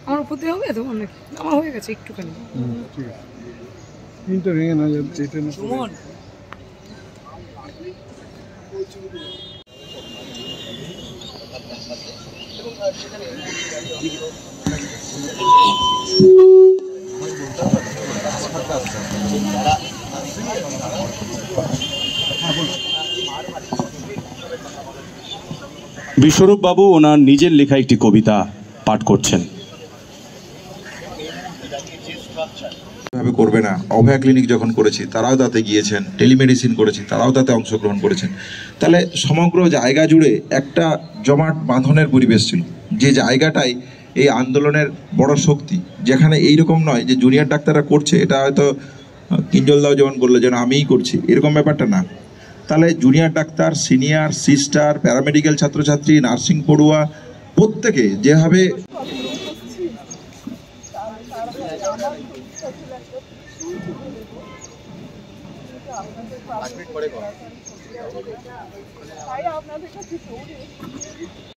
আমার উপর দিয়ে হবে তো অনেক আমার হয়ে গেছে একটুখানি। ঠিক আছে, তিনটা ভেঙে না যাচ্ছে এটা না। বিশ্বরূপ বাবু ওনার নিজের লেখা একটি কবিতা পাঠ করছেন। ভাবে করবে না, অভয়া ক্লিনিক যখন করেছি তারাও তাতে গিয়েছেন, টেলিমেডিসিন করেছি তারাও তাতে অংশগ্রহণ করেছেন। তাহলে সমগ্র জায়গা জুড়ে একটা জমাট বাঁধনের পরিবেশ ছিল, যে জায়গাটাই এই আন্দোলনের বড় শক্তি। যেখানে এইরকম নয় যে জুনিয়র ডাক্তাররা করছে, এটা হয়তো কিঞ্জলদাও যেমন বললো যেন আমিই করছি, এরকম ব্যাপারটা না। তাহলে junior doctor, senior, sister, paramedical ছাত্রছাত্রী, নার্সিং পড়ুয়া প্রত্যেকে যেভাবে